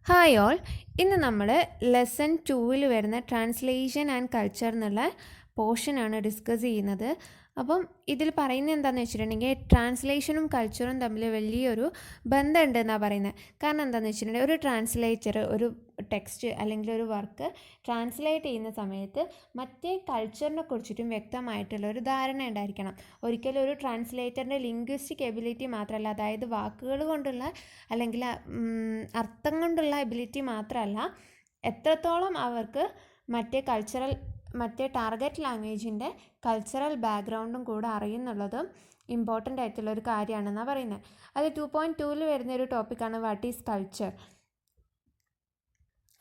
Hi all. ഇന്ന് നമ്മൾ lesson 2 വരുന്ന ട്രാൻസ്ലേഷൻ ആൻഡ് കൾച്ചർ എന്നുള്ള പോർഷനാണ് ഡിസ്കസ് ചെയ്യുന്നത്. അപ്പം ഇതിൽ പറയുന്നത് എന്താണെന്ന് വെച്ചിട്ടുണ്ടെങ്കിൽ ട്രാൻസ്ലേഷനും കൾച്ചറും തമ്മിൽ വലിയൊരു ബന്ധമുണ്ട് എന്നാണ് പറയുന്നത്. കാരണം എന്താണെന്ന് വെച്ചിട്ടുണ്ടെങ്കിൽ ഒരു ട്രാൻസ്ലേറ്റർ ഒരു ടെക്സ്റ്റ് അല്ലെങ്കിൽ ഒരു വർക്ക് ട്രാൻസ്ലേറ്റ് ചെയ്യുന്ന സമയത്ത് മറ്റേ കൾച്ചറിനെ കുറിച്ചിട്ടും വ്യക്തമായിട്ടുള്ള ഒരു ധാരണ ഉണ്ടായിരിക്കണം. ഒരിക്കലും ഒരു ട്രാൻസ്ലേറ്ററിൻ്റെ ലിംഗ്വിസ്റ്റിക് എബിലിറ്റി മാത്രമല്ല, അതായത് വാക്കുകൾ കൊണ്ടുള്ള അല്ലെങ്കിൽ അർത്ഥം കൊണ്ടുള്ള എബിലിറ്റി മാത്രമല്ല, എത്രത്തോളം അവർക്ക് മറ്റേ ടാർഗറ്റ് ലാംഗ്വേജിൻ്റെ കൾച്ചറൽ ബാക്ക്ഗ്രൗണ്ടും കൂടെ അറിയുന്നുള്ളതും ഇമ്പോർട്ടൻ്റ് ആയിട്ടുള്ള ഒരു കാര്യമാണെന്നാണ് പറയുന്നത്. അത് 2.2 വരുന്നൊരു ടോപ്പിക്കാണ് വാട്ട് ഈസ് കൾച്ചർ.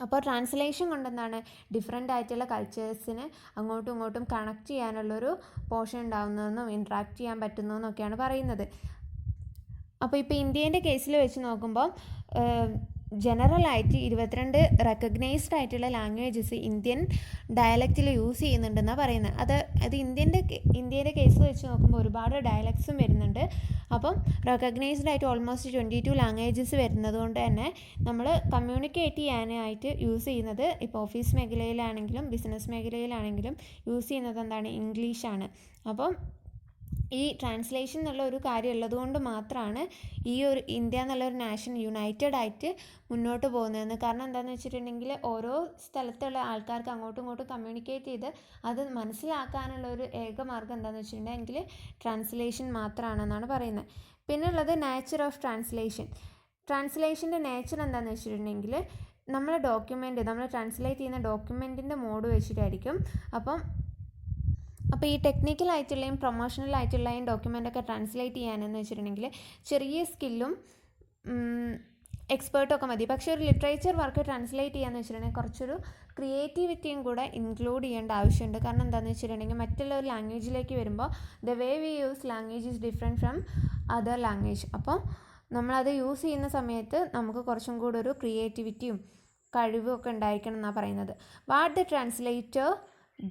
അപ്പോൾ ട്രാൻസ്ലേഷൻ കൊണ്ടെന്താണ് ഡിഫറെൻ്റ് ആയിട്ടുള്ള കൾച്ചേഴ്സിന് അങ്ങോട്ടും ഇങ്ങോട്ടും കണക്ട് ചെയ്യാനുള്ളൊരു പോർഷൻ ഉണ്ടാകുന്നതെന്നും ഇൻട്രാക്ട് ചെയ്യാൻ പറ്റുന്നതെന്നൊക്കെയാണ് പറയുന്നത്. അപ്പോൾ ഇപ്പോൾ ഇന്ത്യേൻ്റെ കേസിൽ വെച്ച് നോക്കുമ്പോൾ ജനറലായിട്ട് 22 റെക്കഗ്നൈസ്ഡ് ആയിട്ടുള്ള ലാംഗ്വേജസ് ഇന്ത്യൻ ഡയലക്റ്റിൽ യൂസ് ചെയ്യുന്നുണ്ടെന്നാണ് പറയുന്നത്. അത് ഇന്ത്യയുടെ കേസ് വെച്ച് നോക്കുമ്പോൾ ഒരുപാട് ഡയലക്ട്സും വരുന്നുണ്ട്. അപ്പം റെക്കഗ്നൈസ്ഡ് ആയിട്ട് ഓൾമോസ്റ്റ് 22 ലാംഗ്വേജസ് വരുന്നത് കൊണ്ട് തന്നെ നമ്മൾ കമ്മ്യൂണിക്കേറ്റ് ചെയ്യാനായിട്ട് യൂസ് ചെയ്യുന്നത് ഇപ്പോൾ ഓഫീസ് മേഖലയിലാണെങ്കിലും ബിസിനസ് മേഖലയിലാണെങ്കിലും യൂസ് ചെയ്യുന്നത് എന്താണ്, ഇംഗ്ലീഷാണ്. അപ്പം ഈ ട്രാൻസ്ലേഷൻ എന്നുള്ള ഒരു കാര്യം ഉള്ളതുകൊണ്ട് മാത്രമാണ് ഈ ഒരു ഇന്ത്യ എന്നുള്ളൊരു നാഷൻ യുണൈറ്റഡ് ആയിട്ട് മുന്നോട്ട് പോകുന്നതെന്ന്. കാരണം എന്താണെന്ന് വെച്ചിട്ടുണ്ടെങ്കിൽ ഓരോ സ്ഥലത്തുള്ള ആൾക്കാർക്ക് അങ്ങോട്ടും ഇങ്ങോട്ടും കമ്മ്യൂണിക്കേറ്റ് ചെയ്ത് അത് മനസ്സിലാക്കാനുള്ള ഒരു ഏക മാർഗ്ഗം എന്താണെന്ന് വെച്ചിട്ടുണ്ടെങ്കിൽ ട്രാൻസ്ലേഷൻ മാത്രമാണെന്നാണ് പറയുന്നത്. പിന്നെ ഉള്ളത് നേച്ചർ ഓഫ് ട്രാൻസ്ലേഷൻ. ട്രാൻസ്ലേഷൻ്റെ നേച്ചർ എന്താണെന്ന് വെച്ചിട്ടുണ്ടെങ്കിൽ നമ്മൾ ട്രാൻസ്ലേറ്റ് ചെയ്യുന്ന ഡോക്യുമെൻറ്റിൻ്റെ മോഡ് വെച്ചിട്ടായിരിക്കും. അപ്പോൾ ഈ ടെക്നിക്കലായിട്ടുള്ളതും പ്രൊമോഷണൽ ആയിട്ടുള്ളതും ഡോക്യുമെൻ്റൊക്കെ ട്രാൻസ്ലേറ്റ് ചെയ്യാനെന്ന് വെച്ചിട്ടുണ്ടെങ്കിൽ ചെറിയ സ്കില്ലും എക്സ്പേർട്ടൊക്കെ മതി. പക്ഷേ ഒരു ലിറ്ററേച്ചർ വർക്ക് ട്രാൻസ്ലേറ്റ് ചെയ്യാന്ന് വെച്ചിട്ടുണ്ടെങ്കിൽ കുറച്ചൊരു ക്രിയേറ്റിവിറ്റിയും കൂടെ ഇൻക്ലൂഡ് ചെയ്യേണ്ട ആവശ്യമുണ്ട്. കാരണം എന്താണെന്ന് വെച്ചിട്ടുണ്ടെങ്കിൽ മറ്റുള്ള ഒരു ലാംഗ്വേജിലേക്ക് വരുമ്പോൾ the way we use language is different from other language. അപ്പോൾ നമ്മളത് യൂസ് ചെയ്യുന്ന സമയത്ത് നമുക്ക് കുറച്ചും കൂടെ ഒരു ക്രിയേറ്റിവിറ്റിയും കഴിവും ഒക്കെ ഉണ്ടായിരിക്കണം എന്നാണ് പറയുന്നത്. What the translator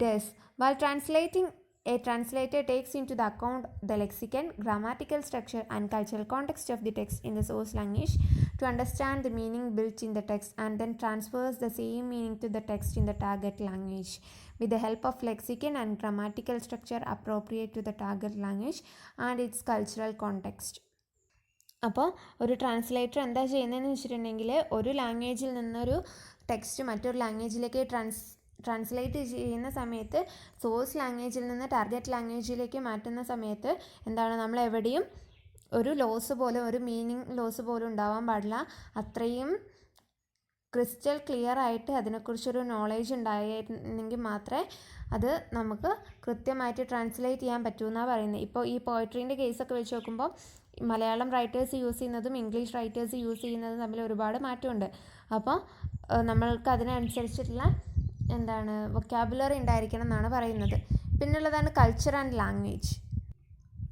does. While translating, a translator takes into the account the lexicon, grammatical structure and cultural context of the text in the source language to understand the meaning built in the text, and then transfers the same meaning to the text in the target language with the help of lexicon and grammatical structure appropriate to the target language and its cultural context. അപ്പോൾ ഒരു translator എന്താ ചെയ്യുന്നതെന്ന് വെച്ചിട്ടുണ്ടെങ്കിൽ ഒരു ലാംഗ്വേജിൽ നിന്നൊരു text മറ്റൊരു ലാംഗ്വേജിലേക്ക് translate ചെയ്യുന്ന സമയത്ത് സോഴ്സ് ലാംഗ്വേജിൽ നിന്ന് ടാർഗറ്റ് ലാംഗ്വേജിലേക്ക് മാറ്റുന്ന സമയത്ത് എന്താണ്, നമ്മൾ എവിടെയും ഒരു മീനിങ് ലോസ് പോലും ഉണ്ടാവാൻ പാടില്ല. അത്രയും ക്രിസ്റ്റൽ ക്ലിയർ ആയിട്ട് അതിനെക്കുറിച്ചൊരു നോളേജ് ഉണ്ടായിരുന്നെങ്കിൽ മാത്രമേ അത് നമുക്ക് കൃത്യമായിട്ട് ട്രാൻസ്ലേറ്റ് ചെയ്യാൻ പറ്റൂ എന്നാണ് പറയുന്നത്. ഇപ്പോൾ ഈ പോയട്രീൻ്റെ കേസൊക്കെ വെച്ച് നോക്കുമ്പോൾ മലയാളം റൈറ്റേഴ്സ് യൂസ് ചെയ്യുന്നതും ഇംഗ്ലീഷ് റൈറ്റേഴ്സ് യൂസ് ചെയ്യുന്നതും തമ്മിൽ ഒരുപാട് മാറ്റമുണ്ട്. അപ്പോൾ നമ്മൾക്ക് അതിനനുസരിച്ചിട്ടുള്ള വൊക്കാബുലറി ഉണ്ടായിരിക്കണം എന്നാണ് പറയുന്നത്. പിന്നുള്ളതാണ് കൾച്ചർ ആൻഡ് ലാംഗ്വേജ്.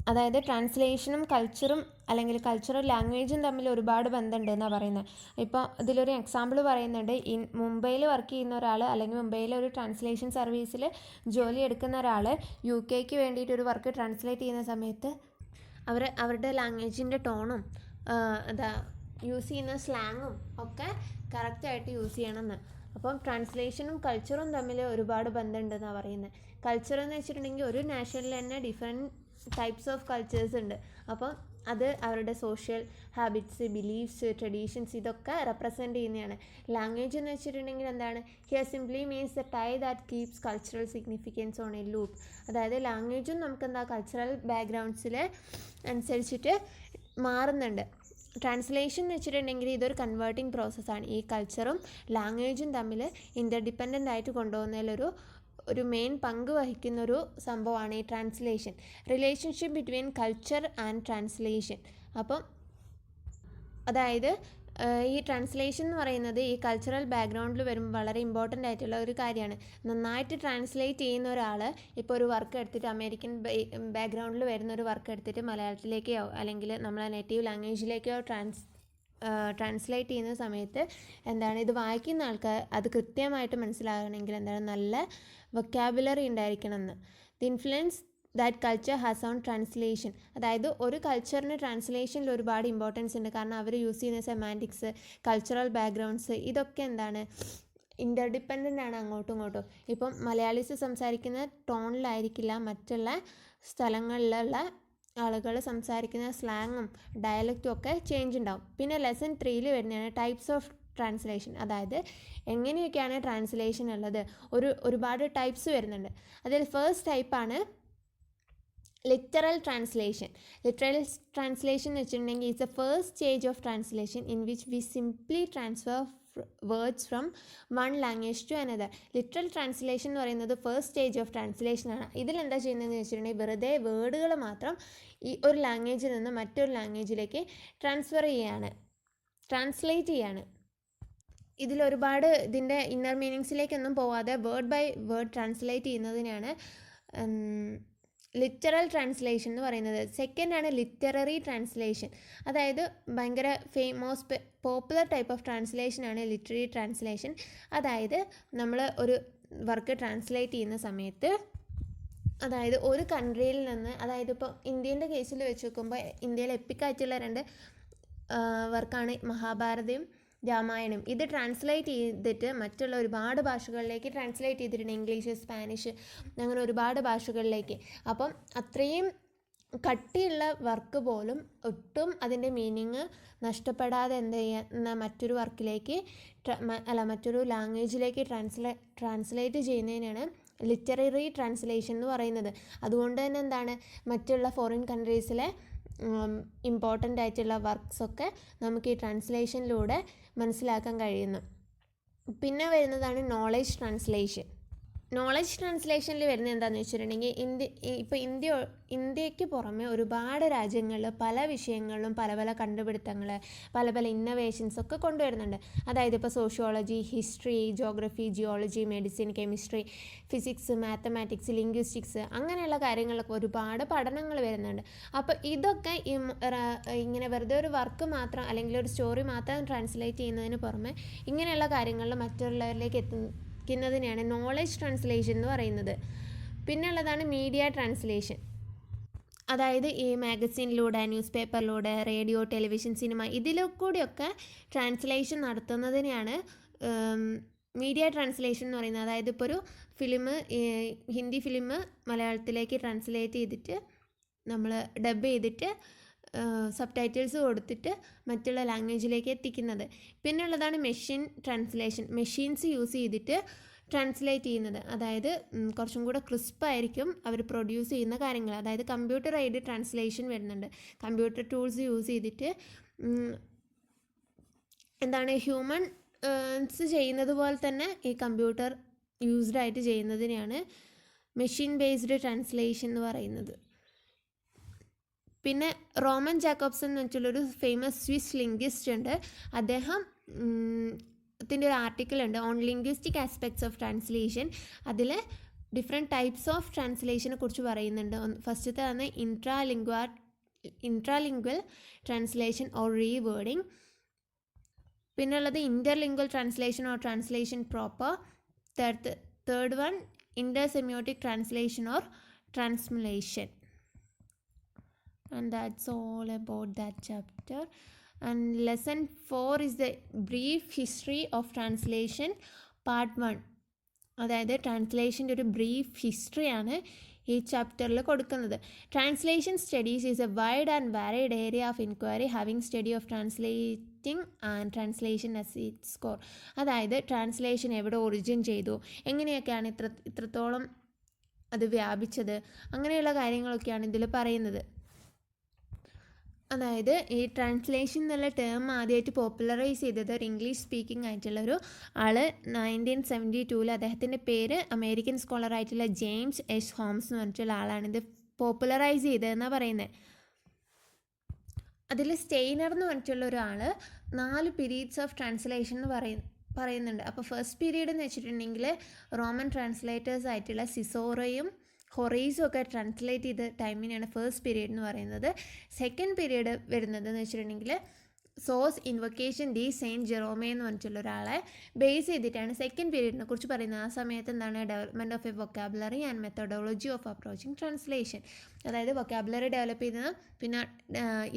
അതായത് ട്രാൻസ്ലേഷനും കൾച്ചറും അല്ലെങ്കിൽ കൾച്ചറും ലാംഗ്വേജും തമ്മിൽ ഒരുപാട് ബന്ധമുണ്ട് എന്നാണ് പറയുന്നത്. ഇപ്പോൾ ഇതിലൊരു എക്സാമ്പിൾ പറയുന്നുണ്ട്. മുംബൈയിൽ വർക്ക് ചെയ്യുന്ന ഒരാൾ അല്ലെങ്കിൽ മുംബൈയിലെ ഒരു ട്രാൻസ്ലേഷൻ സർവീസിൽ ജോലി എടുക്കുന്ന ഒരാൾ UK വേണ്ടിയിട്ട് ഒരു വർക്ക് ട്രാൻസ്ലേറ്റ് ചെയ്യുന്ന സമയത്ത് അവരുടെ ലാംഗ്വേജിൻ്റെ ടോണും യൂസ് ചെയ്യുന്ന സ്ലാങ്ങും ഒക്കെ കറക്റ്റായിട്ട് യൂസ് ചെയ്യണമെന്ന്. അപ്പം ട്രാൻസ്ലേഷനും കൾച്ചറും തമ്മിൽ ഒരുപാട് ബന്ധമുണ്ടെന്നാണ് പറയുന്നത്. കൾച്ചർ എന്ന് വെച്ചിട്ടുണ്ടെങ്കിൽ ഒരു നാഷനിൽ തന്നെ ഡിഫറെൻറ്റ് ടൈപ്സ് ഓഫ് കൾച്ചേഴ്സ് ഉണ്ട്. അപ്പം അത് അവരുടെ സോഷ്യൽ ഹാബിറ്റ്സ്, ബിലീഫ്സ്, ട്രഡീഷൻസ് ഇതൊക്കെ റെപ്രസെൻറ്റ് ചെയ്യുന്നതാണ്. ലാംഗ്വേജ് എന്ന് വെച്ചിട്ടുണ്ടെങ്കിൽ എന്താണ്, here simply means the tie that keeps cultural significance on a loop. അതായത് ലാംഗ്വേജും നമുക്ക് കൾച്ചറൽ ബാക്ക്ഗ്രൗണ്ട്സിൽ അനുസരിച്ചിട്ട് മാറുന്നുണ്ട്. ട്രാൻസ്ലേഷൻ എന്ന് വെച്ചിട്ടുണ്ടെങ്കിൽ ഇതൊരു കൺവേർട്ടിംഗ് പ്രോസസ്സാണ്. ഈ കൾച്ചറും ലാംഗ്വേജും തമ്മിൽ ഇൻ്റർഡിപ്പെൻഡൻ്റ് ആയിട്ട് കൊണ്ടുപോകുന്നതിലൊരു മെയിൻ പങ്ക് വഹിക്കുന്നൊരു സംഭവമാണ് ഈ translation. Relationship between culture and translation. അപ്പം അതായത് ഈ ട്രാൻസ്ലേഷൻ എന്ന് പറയുന്നത് ഈ കൾച്ചറൽ ബാക്ക്ഗ്രൗണ്ടിൽ വരുമ്പോൾ വളരെ ഇമ്പോർട്ടൻ്റ് ആയിട്ടുള്ള ഒരു കാര്യമാണ്. നന്നായിട്ട് ട്രാൻസ്ലേറ്റ് ചെയ്യുന്ന ഒരാൾ ഇപ്പോൾ ഒരു വർക്ക് എടുത്തിട്ട് അമേരിക്കൻ ബാക്ക്ഗ്രൗണ്ടിൽ വരുന്ന ഒരു വർക്ക് എടുത്തിട്ട് മലയാളത്തിലേക്കോ അല്ലെങ്കിൽ നമ്മളെ നേറ്റീവ് ലാംഗ്വേജിലേക്കോ ട്രാൻസ്ലേറ്റ് ചെയ്യുന്ന സമയത്ത് ഇത് വായിക്കുന്ന ആൾക്കാർ അത് കൃത്യമായിട്ട് മനസ്സിലാകണമെങ്കിൽ നല്ല വൊക്കാബുലറി ഉണ്ടായിരിക്കണം എന്ന്. The influence that culture has on translation. അതായത് ഒരു കൾച്ചറിന് ട്രാൻസ്ലേഷനിൽ ഒരുപാട് ഇമ്പോർട്ടൻസ് ഉണ്ട്. കാരണം അവർ യൂസ് ചെയ്യുന്ന സെമാൻറ്റിക്സ്, കൾച്ചറൽ ബാക്ക്ഗ്രൗണ്ട്സ് ഇതൊക്കെ എന്താണ്, ഇൻ്റർഡിപ്പെൻഡൻ്റ് ആണ് അങ്ങോട്ടും ഇങ്ങോട്ടും. ഇപ്പം മലയാളീസ് സംസാരിക്കുന്ന ടോണിലായിരിക്കില്ല മറ്റുള്ള സ്ഥലങ്ങളിലുള്ള ആളുകൾ സംസാരിക്കുന്ന സ്ലാങ്ങും ഡയലക്റ്റും ഒക്കെ ചേഞ്ച് ഉണ്ടാവും. പിന്നെ ലെസൺ 3 വരുന്നതാണ് ടൈപ്സ് ഓഫ് ട്രാൻസ്ലേഷൻ. അതായത് എങ്ങനെയൊക്കെയാണ് ട്രാൻസ്ലേഷൻ ഉള്ളത്, ഒരുപാട് ടൈപ്സ് വരുന്നുണ്ട്. അതിൽ ഫസ്റ്റ് ടൈപ്പാണ് ലിറ്ററൽ ട്രാൻസ്ലേഷൻ. ലിറ്ററൽ ട്രാൻസ്ലേഷൻ എന്ന് വെച്ചിട്ടുണ്ടെങ്കിൽ it's a first stage of translation in which we simply transfer words from one language to another. Literal translation എന്ന് പറയുന്നത് ഫസ്റ്റ് സ്റ്റേജ് ഓഫ് ട്രാൻസ്ലേഷനാണ്. ഇതിലെന്താ ചെയ്യുന്നതെന്ന് വെച്ചിട്ടുണ്ടെങ്കിൽ വെറുതെ വേർഡുകൾ മാത്രം ഈ ഒരു ലാംഗ്വേജിൽ നിന്ന് മറ്റൊരു ലാംഗ്വേജിലേക്ക് ട്രാൻസ്ലേറ്റ് ചെയ്യാണ്. ഇതിലൊരുപാട് ഇതിൻ്റെ ഇന്നർ മീനിങ്സിലേക്കൊന്നും പോവാതെ വേർഡ് ബൈ വേർഡ് ട്രാൻസ്ലേറ്റ് ചെയ്യുന്നതിനാണ് ലിറ്ററൽ ട്രാൻസ്ലേഷൻ എന്ന് പറയുന്നത്. സെക്കൻഡ് ആണ് ലിറ്റററി ട്രാൻസ്ലേഷൻ. അതായത് ഭയങ്കര മോസ്റ്റ് പോപ്പുലർ ടൈപ്പ് ഓഫ് ട്രാൻസ്ലേഷനാണ് ലിറ്റററി ട്രാൻസ്ലേഷൻ. അതായത് നമ്മൾ ഒരു വർക്ക് ട്രാൻസ്ലേറ്റ് ചെയ്യുന്ന സമയത്ത്, അതായത് ഒരു കൺട്രിയിൽ നിന്ന്, അതായത് ഇപ്പോൾ ഇന്ത്യൻ്റെ കേസിൽ വെച്ച് നോക്കുമ്പോൾ ഇന്ത്യയിൽ എപ്പിക്കായിട്ടുള്ള 2 വർക്കാണ് മഹാഭാരതയും രാമായണം. ഇത് ട്രാൻസ്ലേറ്റ് ചെയ്തിട്ട് മറ്റുള്ള ഒരുപാട് ഭാഷകളിലേക്ക് ട്രാൻസ്ലേറ്റ് ചെയ്തിട്ടുണ്ട്. ഇംഗ്ലീഷ്, സ്പാനിഷ്, അങ്ങനെ ഒരുപാട് ഭാഷകളിലേക്ക്. അപ്പം അത്രയും കട്ടിയുള്ള വർക്ക് പോലും ഒട്ടും അതിൻ്റെ മീനിങ് നഷ്ടപ്പെടാതെ എന്ത് ചെയ്യുക, മറ്റൊരു വർക്കിലേക്ക് മറ്റൊരു ലാംഗ്വേജിലേക്ക് ട്രാൻസ്ലേറ്റ് ചെയ്യുന്നതിനാണ് ലിറ്റററി ട്രാൻസ്ലേഷൻ എന്ന് പറയുന്നത്. അതുകൊണ്ട് തന്നെ എന്താണ്, മറ്റുള്ള ഫോറിൻ കൺട്രീസിലെ ഇമ്പോർട്ടൻ്റ് ആയിട്ടുള്ള വർക്ക്സൊക്കെ നമുക്ക് ഈ ട്രാൻസ്ലേഷനിലൂടെ മനസ്സിലാക്കാൻ കഴിയുന്നു. പിന്നെ വരുന്നതാണ് നോളേജ് ട്രാൻസ്ലേഷൻ. നോളജ് ട്രാൻസ്ലേഷനിൽ വരുന്നത് എന്താണെന്ന് വെച്ചിട്ടുണ്ടെങ്കിൽ ഇന്ത്യക്ക് പുറമെ ഒരുപാട് രാജ്യങ്ങളിൽ പല വിഷയങ്ങളിലും പല കണ്ടുപിടുത്തങ്ങൾ, പല ഇന്നോവേഷൻസ് ഒക്കെ കൊണ്ടുവരുന്നുണ്ട്. അതായത് ഇപ്പോൾ sociology, history, geography, geology, medicine, chemistry, physics, mathematics, linguistics, അങ്ങനെയുള്ള കാര്യങ്ങളൊക്കെ ഒരുപാട് പഠനങ്ങൾ വരുന്നുണ്ട്. അപ്പോൾ ഇതൊക്കെ ഇങ്ങനെ വെറുതെ ഒരു വർക്ക് മാത്രം അല്ലെങ്കിൽ ഒരു സ്റ്റോറി മാത്രം ട്രാൻസ്ലേറ്റ് ചെയ്യുന്നതിന് പുറമെ ഇങ്ങനെയുള്ള കാര്യങ്ങളിൽ മറ്റുള്ളവരിലേക്ക് ാണ് നോളജ് ട്രാൻസ്ലേഷൻ എന്ന് പറയുന്നത്. പിന്നെ ഉള്ളതാണ് മീഡിയ ട്രാൻസ്ലേഷൻ. അതായത് ഈ മാഗസീനിലൂടെ, ന്യൂസ് പേപ്പറിലൂടെ, റേഡിയോ, ടെലിവിഷൻ, സിനിമ ഇതിലൂടെയൊക്കെ ട്രാൻസ്ലേഷൻ നടത്തുന്നതിനെയാണ് മീഡിയ ട്രാൻസ്ലേഷൻ എന്ന് പറയുന്നത്. അതായത് ഇപ്പോൾ ഒരു ഹിന്ദി ഫിലിം മലയാളത്തിലേക്ക് ട്രാൻസ്ലേറ്റ് ചെയ്തിട്ട് നമ്മൾ ഡബ് ചെയ്തിട്ട് സബ് ടൈറ്റിൽസ് കൊടുത്തിട്ട് മറ്റുള്ള ലാംഗ്വേജിലേക്ക് എത്തിക്കുന്നത്. പിന്നെ ഉള്ളതാണ് മെഷീൻ ട്രാൻസ്ലേഷൻ. മെഷീൻസ് യൂസ് ചെയ്തിട്ട് ട്രാൻസ്ലേറ്റ് ചെയ്യുന്നത്. അതായത് കുറച്ചും കൂടെ ക്രിസ്പായിരിക്കും അവർ പ്രൊഡ്യൂസ് ചെയ്യുന്ന കാര്യങ്ങൾ. അതായത് കമ്പ്യൂട്ടർ എയ്ഡ് ട്രാൻസ്ലേഷൻ വരുന്നുണ്ട്. കമ്പ്യൂട്ടർ ടൂൾസ് യൂസ് ചെയ്തിട്ട് ഹ്യൂമൻസ് ചെയ്യുന്നത് പോലെ തന്നെ ഈ കമ്പ്യൂട്ടർ യൂസ്ഡ് ആയിട്ട് ചെയ്യുന്നതിനെയാണ് മെഷീൻ ബേസ്ഡ് ട്രാൻസ്ലേഷൻ എന്ന് പറയുന്നത്. പിന്നെ റോമൻ ജാക്കോബ്സൺ എന്ന് വെച്ചുള്ളൊരു ഫേമസ് സ്വിസ് ലിംഗ്വിസ്റ്റ് ഉണ്ട്. അദ്ദേഹത്തിൻ്റെ ഒരു ആർട്ടിക്കിൾ ഉണ്ട് on linguistic aspects of translation. അതിൽ ഡിഫറെൻറ്റ് ടൈപ്സ് ഓഫ് ട്രാൻസ്ലേഷനെ കുറിച്ച് പറയുന്നുണ്ട്. ഫസ്റ്റത്തെ ആണ് ഇൻട്രാലിംഗ്വൽ ട്രാൻസ്ലേഷൻ ഓർ റീവേർഡിങ്. പിന്നെ ഉള്ളത് interlingual translation or translation proper. Third one intersemiotic translation or transmutation. And that's all about that chapter. And lesson 4 is the brief history of translation part 1. അതായത് ട്രാൻസ്ലേഷൻ്റെ ഒരു brief ഹിസ്റ്ററിയാണ് ഈ ചാപ്റ്ററിൽ കൊടുക്കുന്നത്. Translation studies is A wide and varied area of inquiry having study of translating and translation as it's core. അതായത് translation എവിടെ origin ചെയ്തു, എങ്ങനെയൊക്കെയാണ് ഇത്രത്തോളം അത് വ്യാപിച്ചത്, അങ്ങനെയുള്ള കാര്യങ്ങളൊക്കെയാണ് ഇതിൽ പറയുന്നത്. അതായത് ഈ ട്രാൻസ്ലേഷൻ എന്നുള്ള ടേം ആദ്യമായിട്ട് പോപ്പുലറൈസ് ചെയ്തത് ഒരു ഇംഗ്ലീഷ് സ്പീക്കിംഗ് ആയിട്ടുള്ളൊരു ആൾ 1972. അദ്ദേഹത്തിൻ്റെ പേര് അമേരിക്കൻ സ്കോളറായിട്ടുള്ള ജെയിംസ് എച്ച് ഹോംസ് എന്ന് പറഞ്ഞിട്ടുള്ള ആളാണ് ഇത് പോപ്പുലറൈസ് ചെയ്തതെന്നാണ് പറയുന്നത്. അതിൽ സ്റ്റെയ്നർ എന്ന് പറഞ്ഞിട്ടുള്ള ഒരാൾ 4 പീരീഡ്സ് ഓഫ് ട്രാൻസ്ലേഷൻ എന്ന് പറയുന്നുണ്ട്. അപ്പോൾ ഫസ്റ്റ് പീരീഡ് എന്ന് വെച്ചിട്ടുണ്ടെങ്കിൽ റോമൻ ട്രാൻസ്ലേറ്റേഴ്സ് ആയിട്ടുള്ള സിസോറയും ഹൊറേസും ഒക്കെ ട്രാൻസ്ലേറ്റ് ചെയ്ത ടൈമിനാണ് ഫസ്റ്റ് പീരീഡ് എന്ന് പറയുന്നത്. സെക്കൻഡ് പീരീഡ് വരുന്നത് എന്ന് വെച്ചിട്ടുണ്ടെങ്കിൽ സോഴ്സ് ഇൻവൊക്കേഷൻ ദി സെയിൻറ്റ് ജെറോമേ എന്ന് പറഞ്ഞിട്ടുള്ള ഒരാളെ ബേസ് ചെയ്തിട്ടാണ് സെക്കൻഡ് പീരീഡിനെ കുറിച്ച് പറയുന്നത്. ആ സമയത്ത് എന്താണ് development of A vocabulary and methodology of approaching translation. അതായത് വൊക്കാബുലറി ഡെവലപ്പ് ചെയ്യുന്നത്, പിന്നെ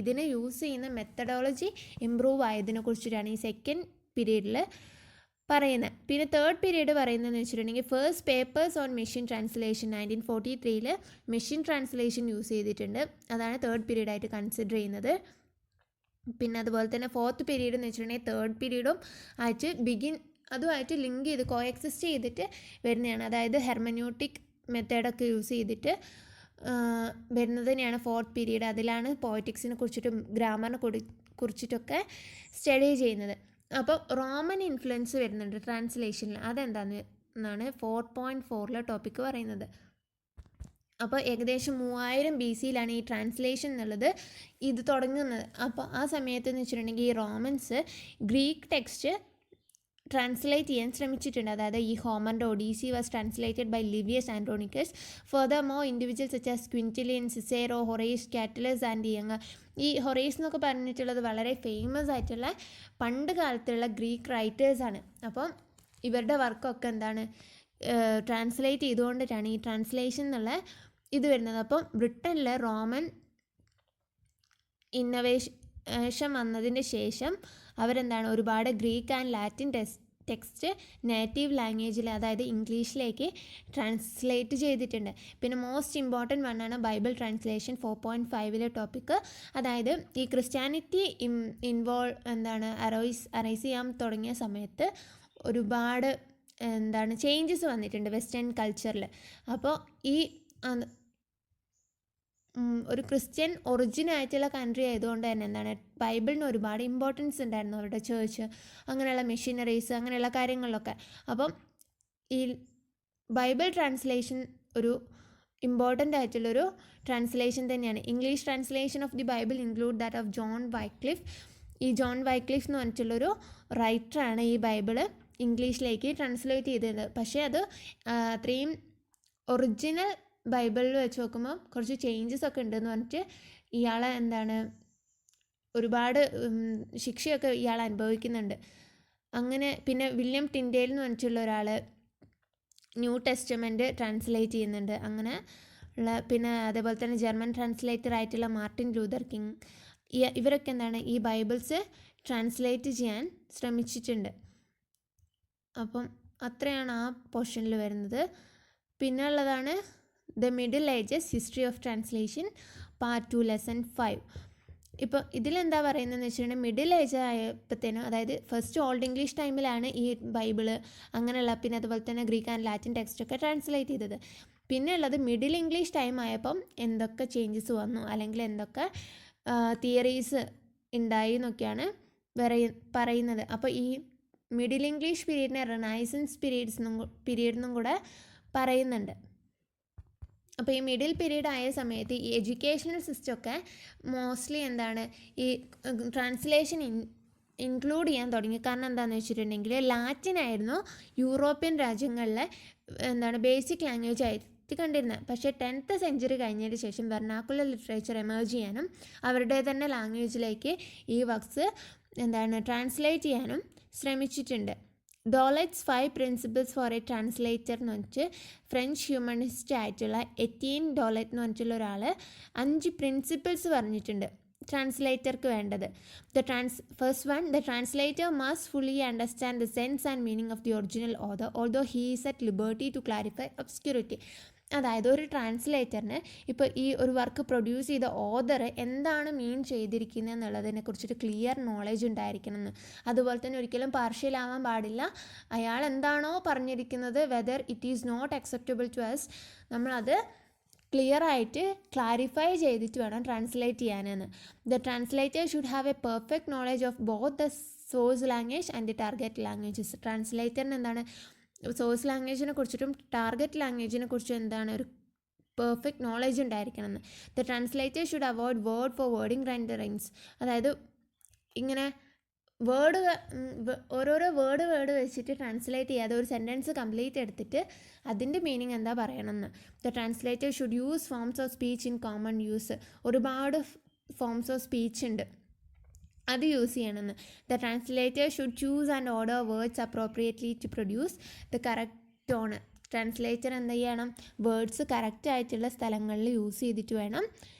ഇതിനെ യൂസ് ചെയ്യുന്ന മെത്തഡോളജി ഇമ്പ്രൂവ് ആയതിനെ കുറിച്ചിട്ടാണ് ഈ സെക്കൻഡ് പീരീഡിൽ പറയുന്നത്. പിന്നെ തേർഡ് പീരീഡ് പറയുന്നതെന്ന് വെച്ചിട്ടുണ്ടെങ്കിൽ first papers on machine translation 1943 machine translation use ചെയ്തിട്ടുണ്ട്. അതാണ് തേർഡ് പീരീഡായിട്ട് കൺസിഡർ ചെയ്യുന്നത്. പിന്നെ അതുപോലെ തന്നെ ഫോർത്ത് പീരീഡ് എന്ന് വെച്ചിട്ടുണ്ടെങ്കിൽ തേർഡ് പീരീഡും ആയിട്ട് അതുമായിട്ട് ലിങ്ക് ചെയ്ത് കോഎക്സിസ്റ്റ് ചെയ്തിട്ട് വരുന്നതാണ്. അതായത് ഹെർമന്യൂട്ടിക് മെത്തേഡൊക്കെ യൂസ് ചെയ്തിട്ട് വരുന്നതിനെയാണ് ഫോർത്ത് പീരീഡ്. അതിലാണ് പോയറ്റിക്സിനെ കുറിച്ചിട്ടും ഗ്രാമറിനെ കുറിച്ചിട്ടൊക്കെ സ്റ്റഡി ചെയ്യുന്നത്. അപ്പോൾ റോമൻ ഇൻഫ്ലുവൻസ് വരുന്നുണ്ട് ട്രാൻസ്ലേഷനിൽ. അതെന്താണെന്നാണ് 4.4 ടോപ്പിക്ക് പറയുന്നത്. അപ്പോൾ ഏകദേശം 3000 BC ഈ ട്രാൻസ്ലേഷൻ എന്നുള്ളത് ഇത് തുടങ്ങുന്നത്. അപ്പോൾ ആ സമയത്ത് എന്ന് വെച്ചിട്ടുണ്ടെങ്കിൽ ഈ റോമൻസ് ഗ്രീക്ക് ടെക്സ്റ്റ് ട്രാൻസ്ലേറ്റ് ചെയ്യാൻ ശ്രമിച്ചിട്ടുണ്ട്. അതായത് ഈ ഹോമറിൻ്റെ Odyssey was translated by Livius Andronicus. Furthermore individuals such as Quintilian, Cicero, Horace, Catullus and Young. ഈ ഹൊറേസ് എന്നൊക്കെ പറഞ്ഞിട്ടുള്ളത് വളരെ ഫേമസ് ആയിട്ടുള്ള പണ്ട് കാലത്തുള്ള ഗ്രീക്ക് റൈറ്റേഴ്സാണ്. അപ്പം ഇവരുടെ വർക്കൊക്കെ എന്താണ് ട്രാൻസ്ലേറ്റ് ചെയ്തുകൊണ്ടിട്ടാണ് ഈ ട്രാൻസ്ലേഷൻ എന്നുള്ള ഇത് വരുന്നത്. അപ്പം ബ്രിട്ടനിൽ റോമൻ ഇന്നവേഷൻ വന്നതിന് ശേഷം അവരെന്താണ് ഒരുപാട് ഗ്രീക്ക് ആൻഡ് ലാറ്റിൻ ടെക്സ്റ്റ് നേറ്റീവ് ലാംഗ്വേജിൽ, അതായത് ഇംഗ്ലീഷിലേക്ക് ട്രാൻസ്ലേറ്റ് ചെയ്തിട്ടുണ്ട്. പിന്നെ മോസ്റ്റ് ഇമ്പോർട്ടൻറ്റ് വണ്ണാണ് ബൈബിൾ ട്രാൻസ്ലേഷൻ 4.5 ടോപ്പിക്ക്. അതായത് ഈ ക്രിസ്ത്യാനിറ്റി അറൈസ് ചെയ്യാൻ തുടങ്ങിയ സമയത്ത് ഒരുപാട് ചേഞ്ചസ് വന്നിട്ടുണ്ട് വെസ്റ്റേൺ കൾച്ചറിൽ. അപ്പോൾ ഈ ഒരു ക്രിസ്ത്യൻ ഒറിജിനായിട്ടുള്ള കൺട്രി ആയതുകൊണ്ട് തന്നെ ബൈബിളിന് ഒരുപാട് ഇമ്പോർട്ടൻസ് ഉണ്ടായിരുന്നു. അവരുടെ ചേർച്ച്, അങ്ങനെയുള്ള മെഷീനറീസ്, അങ്ങനെയുള്ള കാര്യങ്ങളിലൊക്കെ. അപ്പം ഈ ബൈബിൾ ട്രാൻസ്ലേഷൻ ഒരു ഇമ്പോർട്ടൻ്റ് ആയിട്ടുള്ളൊരു ട്രാൻസ്ലേഷൻ തന്നെയാണ്. English translation of the Bible include that of John Wycliffe. ഈ ജോൺ വൈക്ലിഫ് എന്ന് പറഞ്ഞിട്ടുള്ളൊരു റൈറ്ററാണ് ഈ ബൈബിള് ഇംഗ്ലീഷിലേക്ക് ട്രാൻസ്ലേറ്റ് ചെയ്തത്. പക്ഷേ അത് അത്രയും ഒറിജിനൽ ബൈബിളിൽ വെച്ച് നോക്കുമ്പോൾ കുറച്ച് ചേഞ്ചസ് ഒക്കെ ഉണ്ടെന്ന് പറഞ്ഞിട്ട് ഇയാളെ ഒരുപാട് ശിക്ഷയൊക്കെ ഇയാൾ അനുഭവിക്കുന്നുണ്ട്. അങ്ങനെ പിന്നെ വില്യം ടിൻഡേൽ എന്ന് പറഞ്ഞിട്ടുള്ള ഒരാൾ ന്യൂ ടെസ്റ്റമെൻറ്റ് ട്രാൻസ്ലേറ്റ് ചെയ്യുന്നുണ്ട്. അങ്ങനെ പിന്നെ അതേപോലെ തന്നെ ജർമ്മൻ ട്രാൻസ്ലേറ്റർ ആയിട്ടുള്ള മാർട്ടിൻ ലൂതർ കിങ്, ഇവരൊക്കെ ഈ ബൈബിൾസ് ട്രാൻസ്ലേറ്റ് ചെയ്യാൻ ശ്രമിച്ചിട്ടുണ്ട്. അപ്പം അത്രയാണ് ആ പോർഷനിൽ വരുന്നത്. പിന്നെ ഉള്ളതാണ് the middle ages history of translation part 2 lesson 5. ഇപ്പോൾ ഇതിലെന്താ പറയുന്നതെന്ന് വെച്ചിട്ടുണ്ടെങ്കിൽ മിഡിൽ ഏജ് ആയപ്പോഴത്തേനും, അതായത് ഫസ്റ്റ് ഓൾഡ് ഇംഗ്ലീഷ് ടൈമിലാണ് ഈ ബൈബിള് അങ്ങനെയുള്ള, പിന്നെ അതുപോലെ തന്നെ ഗ്രീക്ക് ആൻഡ് ലാറ്റിൻ ടെക്സ്റ്റൊക്കെ ട്രാൻസ്ലേറ്റ് ചെയ്തത്. പിന്നെ ഉള്ളത് മിഡിൽ ഇംഗ്ലീഷ് ടൈം ആയപ്പം എന്തൊക്കെ ചേഞ്ചസ് വന്നു, അല്ലെങ്കിൽ എന്തൊക്കെ തിയറീസ് ഉണ്ടായി എന്നൊക്കെയാണ് പറയുന്നത്. അപ്പോൾ ഈ മിഡിൽ ഇംഗ്ലീഷ് പീരീഡിനെ റിനൈസൻസ് പീരീഡ് എന്നും കൂടെ പറയുന്നുണ്ട്. അപ്പോൾ ഈ മിഡിൽ പീരീഡ് ആയ സമയത്ത് ഈ എഡ്യൂക്കേഷണൽ സിസ്റ്റമൊക്കെ മോസ്റ്റ്ലി ഈ ട്രാൻസ്ലേഷൻ ഇൻക്ലൂഡ് ചെയ്യാൻ തുടങ്ങി. കാരണം എന്താണെന്ന് വെച്ചിട്ടുണ്ടെങ്കിൽ ലാറ്റിൻ ആയിരുന്നു യൂറോപ്യൻ രാജ്യങ്ങളിൽ ബേസിക് ലാംഗ്വേജ് ആയിട്ട് കണ്ടിരുന്നത്. പക്ഷേ 10th സെഞ്ച്വറി കഴിഞ്ഞതിന് ശേഷം വെർണാക്കുലർ ലിറ്ററേച്ചർ എമേർജ് ചെയ്യാനും അവരുടെ തന്നെ ലാംഗ്വേജിലേക്ക് ഈ വർക്ക്സ് ട്രാൻസ്ലേറ്റ് ചെയ്യാനും ശ്രമിച്ചിട്ടുണ്ട്. ഡോളറ്റ്സ് 5 പ്രിൻസിപ്പിൾസ് ഫോർ എ ട്രാൻസ്ലേറ്റർ എന്ന് വെച്ച് ഫ്രഞ്ച് ഹ്യൂമനിസ്റ്റ് ആയിട്ടുള്ള എറ്റീൻ ഡോളറ്റ് എന്ന് പറഞ്ഞിട്ടുള്ള ഒരാൾ 5 പ്രിൻസിപ്പിൾസ് പറഞ്ഞിട്ടുണ്ട് ട്രാൻസ്ലേറ്റർക്ക് വേണ്ടത്. First one, the translator must fully understand the sense and meaning of the original author although he is at liberty to clarify obscurity. അതായത് ഒരു ട്രാൻസ്ലേറ്ററിന് ഇപ്പോൾ ഈ ഒരു വർക്ക് പ്രൊഡ്യൂസ് ചെയ്ത ഓഥർ എന്താണ് മീൻ ചെയ്തിരിക്കുന്നത് എന്നുള്ളതിനെ കുറിച്ചൊരു ക്ലിയർ നോളേജ് ഉണ്ടായിരിക്കണം എന്ന്. അതുപോലെ തന്നെ ഒരിക്കലും പാർഷ്യൽ ആവാൻ പാടില്ല. അയാൾ എന്താണോ പറഞ്ഞിരിക്കുന്നത്, whether it is not acceptable to us, നമ്മളത് ക്ലിയർ ആയിട്ട് ക്ലാരിഫൈ ചെയ്തിട്ട് വേണം ട്രാൻസ്ലേറ്റ് ചെയ്യാനെന്ന്. The translator should have a perfect knowledge of both the source language and the target languages. ട്രാൻസ്ലേറ്ററിന് സോഴ്സ് ലാംഗ്വേജിനെ കുറിച്ചിട്ടും ടാർഗറ്റ് ലാംഗ്വേജിനെ കുറിച്ചും ഒരു പെർഫെക്റ്റ് നോളേജ് ഉണ്ടായിരിക്കണം എന്ന്. The translator should avoid word for wording renderings. അതായത് ഇങ്ങനെ ഓരോരോ വേർഡ് വെച്ചിട്ട് ട്രാൻസ്ലേറ്റ് ചെയ്യാതെ ഒരു സെൻറ്റൻസ് കംപ്ലീറ്റ് എടുത്തിട്ട് അതിൻ്റെ മീനിങ് എന്താ പറയണമെന്ന്. The translator should use forms of speech in common use. ഒരുപാട് ഫോംസ് ഓഫ് സ്പീച്ച് ഉണ്ട്. അത് യൂസ് ചെയ്യണമെന്ന്. The translator should choose and order words appropriately to produce the correct tone. Translator എന്ത് ചെയ്യണം, വേർഡ്സ് കറക്റ്റ് ആയിട്ടുള്ള സ്ഥലങ്ങളിൽ യൂസ് ചെയ്തിട്ട് വേണം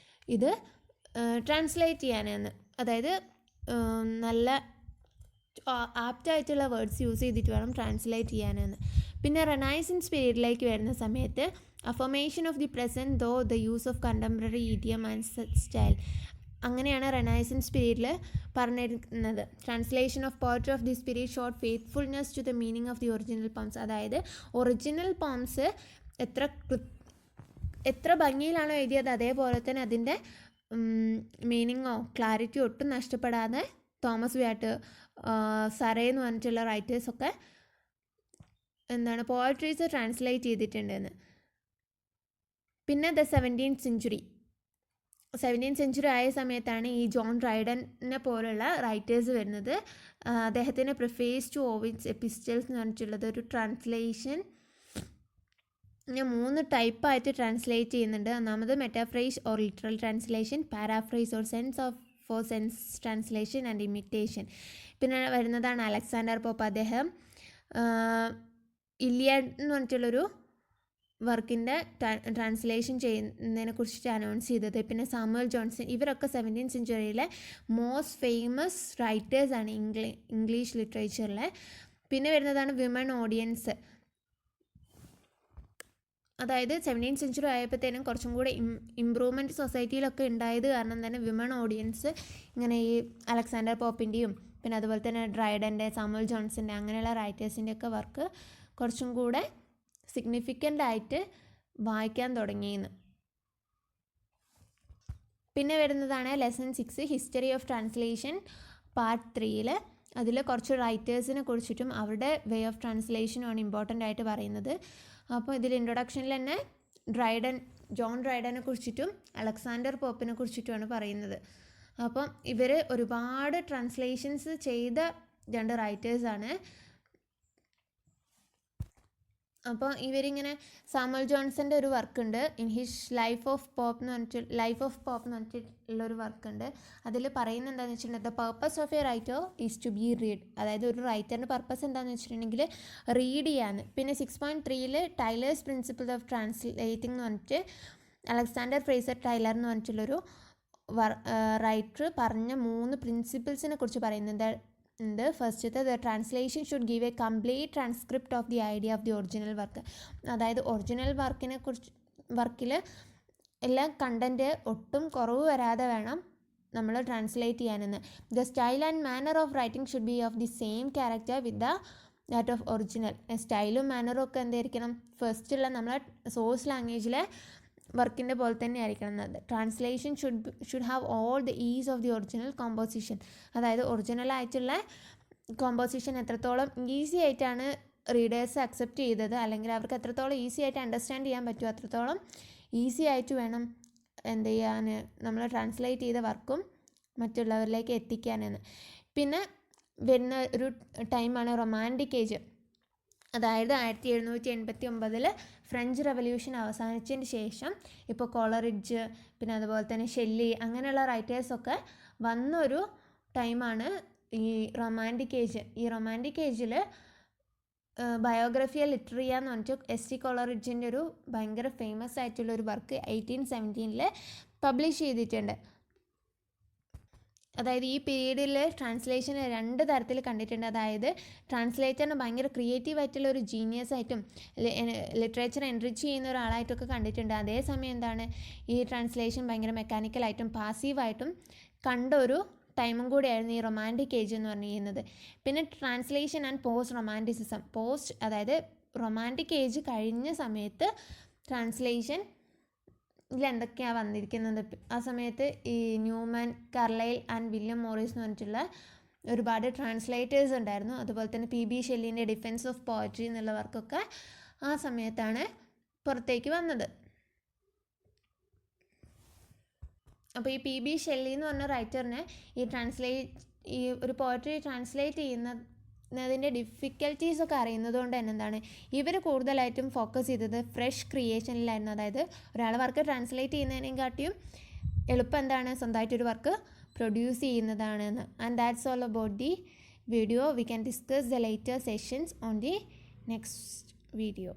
ഇത് ട്രാൻസ്ലേറ്റ് ചെയ്യാനെന്ന്. അതായത് നല്ല ആപ്റ്റായിട്ടുള്ള വേർഡ്സ് യൂസ് ചെയ്തിട്ട് വേണം ട്രാൻസ്ലേറ്റ് ചെയ്യാനെന്ന്. പിന്നെ റെനൈസൻസ് പീരീഡിലേക്ക് വരുന്ന സമയത്ത് affirmation of the present though the use of contemporary idiom and style. അങ്ങനെയാണ് റെനൈസൻസ് പീരീഡിൽ പറഞ്ഞിരിക്കുന്നത്. Translation of poetry of this period sought faithfulness to the meaning of the original poems. അതായത് ഒറിജിനൽ പോംസ് എത്ര ഭംഗിയിലാണോ എഴുതിയത് അതേപോലെ തന്നെ അതിൻ്റെ മീനിങ്ങോ ക്ലാരിറ്റിയോ ഒട്ടും നഷ്ടപ്പെടാതെ തോമസ് വ്യാട്ട്, സറേ എന്ന് പറഞ്ഞിട്ടുള്ള റൈറ്റേഴ്സൊക്കെ പോയട്രീസ് ട്രാൻസ്ലേറ്റ് ചെയ്തിട്ടുണ്ടെന്ന്. പിന്നെ ദ 17th സെഞ്ച്വറി ആയ സമയത്താണ് ഈ ജോൺ ഡ്രൈഡനെ പോലുള്ള റൈറ്റേഴ്സ് വരുന്നത്. അദ്ദേഹത്തിൻ്റെ പ്രിഫേസ് ടു ഓവിഡ്സ് എപ്പിസ്റ്റൽസ് എന്ന് പറഞ്ഞിട്ടുള്ളത് ഒരു ട്രാൻസ്ലേഷൻ 3 ടൈപ്പായിട്ട് ട്രാൻസ്ലേറ്റ് ചെയ്യുന്നുണ്ട്. ഒന്നാമത് metaphrase or literal translation, paraphrase or sense translation and imitation. പിന്നെ വരുന്നതാണ് അലക്സാണ്ടർ പോപ്പ്. അദ്ദേഹം ഇലിയഡ് എന്ന് പറഞ്ഞിട്ടുള്ളൊരു വർക്കിൻ്റെ ട്രാൻസ്ലേഷൻ ചെയ്യുന്നതിനെ കുറിച്ചിട്ട് അനൗൺസ് ചെയ്തത്. പിന്നെ സാമുവൽ ജോൺസൺ. ഇവരൊക്കെ 17th സെഞ്ച്വറിയിലെ മോസ്റ്റ് ഫേമസ് റൈറ്റേഴ്സാണ് ഇംഗ്ലീഷ് ലിറ്ററേച്ചറിലെ. പിന്നെ വരുന്നതാണ് വിമൺ ഓഡിയൻസ്. അതായത് 17th സെഞ്ച്വറി ആയപ്പോഴത്തേനും കുറച്ചും കൂടെ ഇമ്പ്രൂവ്മെൻറ്റ് സൊസൈറ്റിയിലൊക്കെ ഉണ്ടായത് കാരണം തന്നെ വിമൺ ഓഡിയൻസ് ഇങ്ങനെ ഈ അലക്സാണ്ടർ പോപ്പിൻ്റെയും പിന്നെ അതുപോലെ തന്നെ ഡ്രൈഡൻ്റെ, സാമുവൽ ജോൺസൻ്റെ അങ്ങനെയുള്ള റൈറ്റേഴ്സിൻ്റെ ഒക്കെ വർക്ക് കുറച്ചും കൂടെ സിഗ്നിഫിക്കൻ്റ് ആയിട്ട് വായിക്കാൻ തുടങ്ങിയെന്ന്. പിന്നെ വരുന്നതാണ് lesson 6 history of translation part 3. അതിൽ കുറച്ച് റൈറ്റേഴ്സിനെ കുറിച്ചിട്ടും അവരുടെ വേ ഓഫ് ട്രാൻസ്ലേഷനുമാണ് ഇമ്പോർട്ടൻ്റ് ആയിട്ട് പറയുന്നത്. അപ്പോൾ ഇതിൽ ഇൻട്രൊഡക്ഷനിൽ തന്നെ ജോൺ ഡ്രൈഡനെ കുറിച്ചിട്ടും അലക്സാണ്ടർ പോപ്പിനെ കുറിച്ചിട്ടുമാണ് പറയുന്നത്. അപ്പം ഇവർ ഒരുപാട് ട്രാൻസ്ലേഷൻസ് ചെയ്ത 2 റൈറ്റേഴ്സാണ്. അപ്പോൾ ഇവരിങ്ങനെ സാമുവൽ ജോൺസൻ്റെ ഒരു വർക്കുണ്ട്, in his life of Pope എന്ന് പറഞ്ഞിട്ടുള്ളൊരു വർക്കുണ്ട്. അതിൽ പറയുന്നത് എന്താണെന്ന് വെച്ചിട്ടുണ്ടെങ്കിൽ the purpose of a writer is to be read. അതായത് ഒരു റൈറ്ററിൻ്റെ പർപ്പസ് എന്താണെന്ന് വെച്ചിട്ടുണ്ടെങ്കിൽ റീഡ് ചെയ്യാന്ന്. പിന്നെ 6.3 ടൈലേഴ്സ് പ്രിൻസിപ്പിൾ ഓഫ് ട്രാൻസ്ലേറ്റിംഗ് എന്ന് പറഞ്ഞിട്ട് അലക്സാണ്ടർ ഫ്രേസർ ടൈലർ എന്ന് പറഞ്ഞിട്ടുള്ളൊരു റൈറ്റർ പറഞ്ഞ 3 പ്രിൻസിപ്പിൾസിനെ കുറിച്ച് പറയുന്നുണ്ട്. ഫസ്റ്റത്തെ the translation should give a complete transcript of the idea of the original work. അതായത് ഒറിജിനൽ വർക്കിൽ എല്ലാ കണ്ടൻറ്റ് ഒട്ടും കുറവ് വരാതെ വേണം നമ്മൾ ട്രാൻസ്ലേറ്റ് ചെയ്യാനെന്ന്. The style and manner of writing should be of the same character with that of original. സ്റ്റൈലും മാനറും ഒക്കെ എന്തായിരിക്കണം, ഫസ്റ്റുള്ള നമ്മളെ സോഴ്സ് ലാംഗ്വേജിലെ വർക്കിൻ്റെ പോലെ തന്നെ ആയിരിക്കണം. Translation should have all the is of the original composition. അതായത് ഒറിജിനലായിട്ടുള്ള കോമ്പോസിഷൻ എത്രത്തോളം ഈസി ആയിട്ടാണ് റീഡേഴ്സ് അക്സെപ്റ്റ് ചെയ്തത്, അല്ലെങ്കിൽ അവർക്ക് എത്രത്തോളം ഈസി ആയിട്ട് അണ്ടർസ്റ്റാൻഡ് ചെയ്യാൻ പറ്റുമോ അത്രത്തോളം ഈസി ആയിട്ട് വേണം എന്ത് ചെയ്യാൻ നമ്മൾ ട്രാൻസ്ലേറ്റ് ചെയ്ത വർക്കും മറ്റുള്ളവരിലേക്ക് എത്തിക്കാനെന്ന്. പിന്നെ വരുന്ന ഒരു ടൈമാണ് റൊമാൻറ്റിക് ഏജ്. അതായത് 1789 ഫ്രഞ്ച് റെവല്യൂഷൻ അവസാനിച്ചതിന് ശേഷം ഇപ്പോൾ കോളറിഡ്ജ് പിന്നെ അതുപോലെ തന്നെ ഷെല്ലി അങ്ങനെയുള്ള റൈറ്റേഴ്സൊക്കെ വന്നൊരു ടൈമാണ് ഈ റൊമാൻറ്റിക് ഏജ്. ഈ റൊമാൻറ്റിക് ഏജിൽ ബയോഗ്രഫിയ ലിറ്ററിയ എന്ന് പറഞ്ഞിട്ട് S.T. കോളറിഡ്ജിൻ്റെ ഒരു ഭയങ്കര ഫേമസ് ആയിട്ടുള്ളൊരു വർക്ക് 1817 പബ്ലിഷ് ചെയ്തിട്ടുണ്ട്. അതായത് ഈ പീരീഡിൽ ട്രാൻസ്ലേഷൻ 2 തരത്തിൽ കണ്ടിട്ടുണ്ട്. അതായത് ട്രാൻസ്ലേറ്ററിന് ഭയങ്കര ക്രിയേറ്റീവ് ആയിട്ടുള്ള ഒരു ജീനിയസ് ആയിട്ടും ലിറ്ററേച്ചർ എൻറിച്ച് ചെയ്യുന്ന ഒരാളായിട്ടൊക്കെ കണ്ടിട്ടുണ്ട്. അതേസമയം എന്താണ് ഈ ട്രാൻസ്ലേഷൻ ഭയങ്കര മെക്കാനിക്കലായിട്ടും പാസീവായിട്ടും കണ്ട ഒരു ടൈമും കൂടിയായിരുന്നു ഈ റൊമാൻറ്റിക് ഏജ് എന്ന് പറഞ്ഞിരുന്നത്. പിന്നെ ട്രാൻസ്ലേഷൻ ആൻഡ് പോസ്റ്റ് റൊമാൻറ്റിസിസം. അതായത് റൊമാൻറ്റിക് ഏജ് കഴിഞ്ഞ സമയത്ത് ട്രാൻസ്ലേഷൻ എന്തൊക്കെയാണ് വന്നിരിക്കുന്നത്. ആ സമയത്ത് ഈ Newman, Carlyle and William Morris എന്ന് പറഞ്ഞിട്ടുള്ള ഒരുപാട് ട്രാൻസ്ലേറ്റേഴ്സ് ഉണ്ടായിരുന്നു. അതുപോലെ തന്നെ P.B. ഷെല്ലിൻ്റെ ഡിഫെൻസ് ഓഫ് പോയട്രി എന്നുള്ള വർക്കൊക്കെ ആ സമയത്താണ് പുറത്തേക്ക് വന്നത്. അപ്പോൾ ഈ P.B. ഷെല്ലി എന്ന് പറഞ്ഞ റൈറ്ററിനെ ഈ ഒരു പോയട്രി ട്രാൻസ്ലേറ്റ് ചെയ്യുന്നതിൻ്റെ ഡിഫിക്കൽട്ടീസൊക്കെ അറിയുന്നത് കൊണ്ട് തന്നെ എന്താണ് ഇവർ കൂടുതലായിട്ടും ഫോക്കസ് ചെയ്തത് ഫ്രഷ് ക്രിയേഷനിലായിരുന്നു. അതായത് ഒരാൾ വർക്ക് ട്രാൻസ്ലേറ്റ് ചെയ്യുന്നതിനെക്കാട്ടിയും എളുപ്പം എന്താണ് സ്വന്തമായിട്ടൊരു വർക്ക് പ്രൊഡ്യൂസ് ചെയ്യുന്നതാണെന്ന്. And that's all about the video. We can discuss the later sessions on the next video.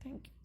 Thank U.